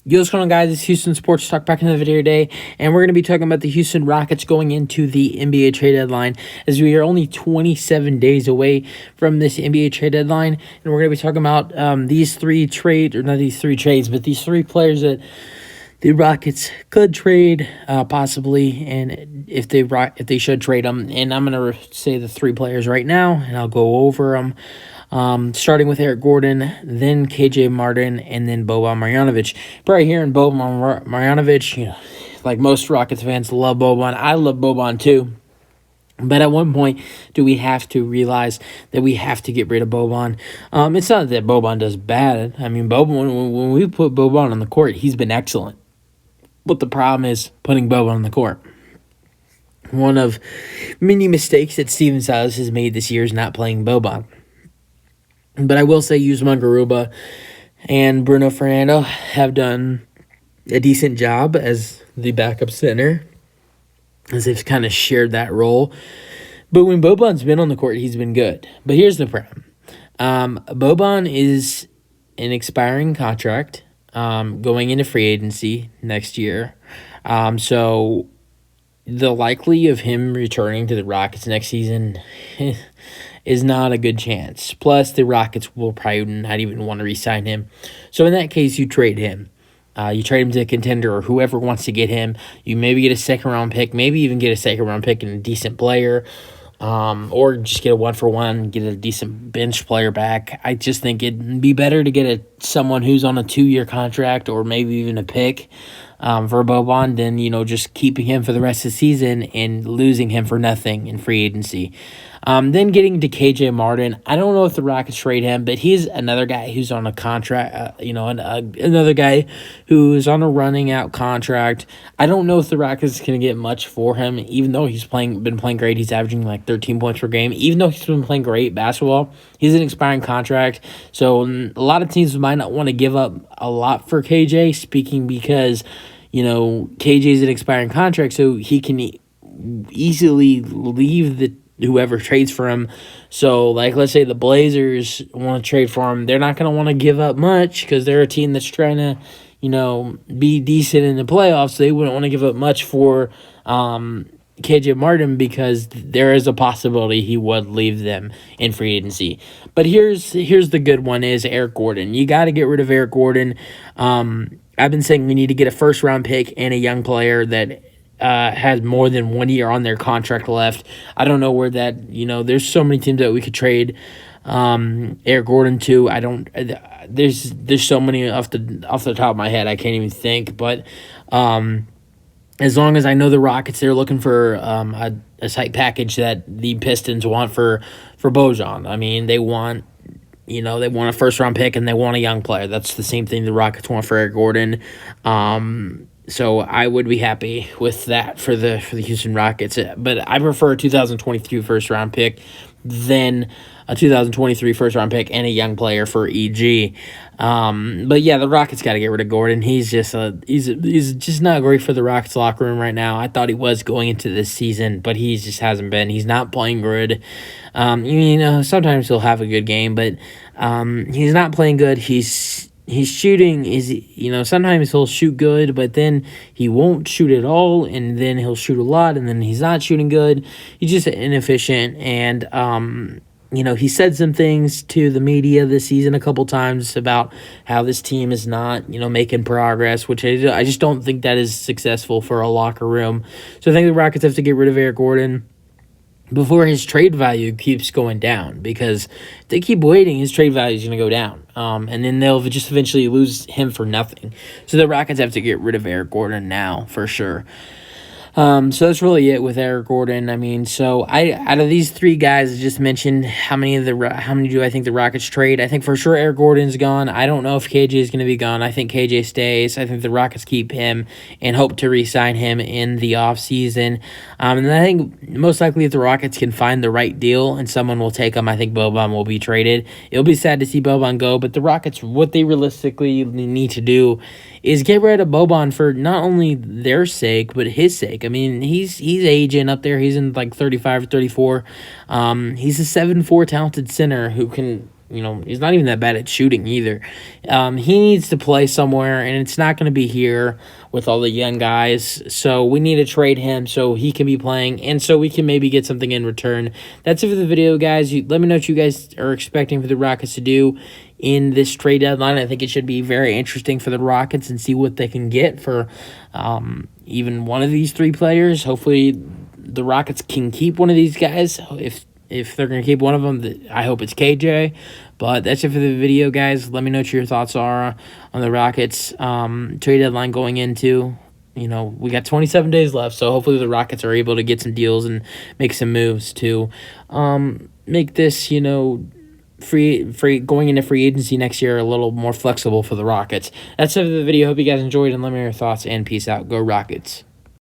Yo, what's going on, guys? It's Houston Sports Talk back in the video today, and we're going to be talking about the Houston Rockets going into the NBA trade deadline, as we are only 27 days away from this NBA trade deadline, and we're going to be talking about these three trades, or not these three trades, but these three players that the Rockets could trade, possibly, and if they should trade them. And I'm going to say the three players right now, and I'll go over them. Starting with Eric Gordon, then KJ Martin, and then Boban Marjanovic. Probably hearing Boban Marjanovic, like most Rockets fans love Boban. I love Boban too. But at one point, do we have to realize that we have to get rid of Boban? It's not that Boban does bad. I mean, Boban, when we put Boban on the court, he's been excellent. But the problem is putting Boban on the court. One of many mistakes that Steven Silas has made this year is not playing Boban. But I will say Usman Garuba and Bruno Fernando have done a decent job as the backup center, as they've kind of shared that role. But when Boban's been on the court, he's been good. But here's the problem. Boban is an expiring contract going into free agency next year. So the likely of him returning to the Rockets next season is not a good chance. Plus, the Rockets will probably not even want to re-sign him. So in that case, you trade him. You trade him to a contender or whoever wants to get him. You maybe get a second-round pick, maybe even get a second-round pick and a decent player, or just get a one-for-one, get a decent bench player back. I just think it'd be better to get someone who's on a 2-year contract or maybe even a pick for Boban than, just keeping him for the rest of the season and losing him for nothing in free agency. Then getting to KJ Martin, I don't know if the Rockets trade him, but he's another guy who's on a contract, another guy who's on a running out contract. I don't know if the Rockets can get much for him, even though he's been playing great. He's averaging like 13 points per game. Even though he's been playing great basketball, he's an expiring contract. So a lot of teams might not want to give up a lot for KJ, speaking because, KJ is an expiring contract, so he can easily leave whoever trades for him. So, let's say the Blazers want to trade for him. They're not going to want to give up much because they're a team that's trying to, be decent in the playoffs. So they wouldn't want to give up much for KJ Martin because there is a possibility he would leave them in free agency. But here's the good one is Eric Gordon. You got to get rid of Eric Gordon. I've been saying we need to get a first-round pick and a young player that has more than 1 year on their contract left. I don't know where that, there's so many teams that we could trade Eric Gordon to. There's so many off the top of my head I can't even think. But as long as I know the Rockets, they're looking for a tight package that the Pistons want for Bojan. I mean, they want a first-round pick and they want a young player. That's the same thing the Rockets want for Eric Gordon. So I would be happy with that for the Houston Rockets. But I prefer a 2022 first-round pick than a 2023 first-round pick and a young player for EG. But yeah, the Rockets got to get rid of Gordon. He's just not great for the Rockets locker room right now. I thought he was going into this season, but he just hasn't been. He's not playing good. Sometimes he'll have a good game, but he's not playing good. He's shooting sometimes he'll shoot good, but then he won't shoot at all, and then he'll shoot a lot, and then he's not shooting good. He's just inefficient, and he said some things to the media this season a couple times about how this team is not, making progress, which I just don't think that is successful for a locker room. So I think the Rockets have to get rid of Eric Gordon before his trade value keeps going down, because if they keep waiting, his trade value is going to go down. And then they'll just eventually lose him for nothing. So the Rockets have to get rid of Eric Gordon now, for sure. So that's really it with Eric Gordon. I mean, so out of these three guys I just mentioned, how many do I think the Rockets trade? I think for sure Eric Gordon's gone. I don't know if KJ is going to be gone. I think KJ stays. I think the Rockets keep him and hope to re-sign him in the offseason. And I think most likely if the Rockets can find the right deal and someone will take him, I think Boban will be traded. It'll be sad to see Boban go, but the Rockets, what they realistically need to do is get rid of Boban for not only their sake, but his sake. I mean, he's aging up there. He's in like 35 or 34. He's a 7'4" talented center who can he's not even that bad at shooting either. He needs to play somewhere, and it's not going to be here with all the young guys. So we need to trade him so he can be playing, and so we can maybe get something in return. That's it for the video, guys. Let me know what you guys are expecting for the Rockets to do in this trade deadline. I think it should be very interesting for the Rockets and see what they can get for even one of these three players. Hopefully the Rockets can keep one of these guys. If they're going to keep one of them, I hope it's KJ. But that's it for the video, guys. Let me know what your thoughts are on the Rockets trade deadline going into. We got 27 days left, so hopefully the Rockets are able to get some deals and make some moves to make this, free going into free agency next year a little more flexible for the Rockets. That's it for the video. Hope you guys enjoyed, and let me know your thoughts, and peace out. Go Rockets.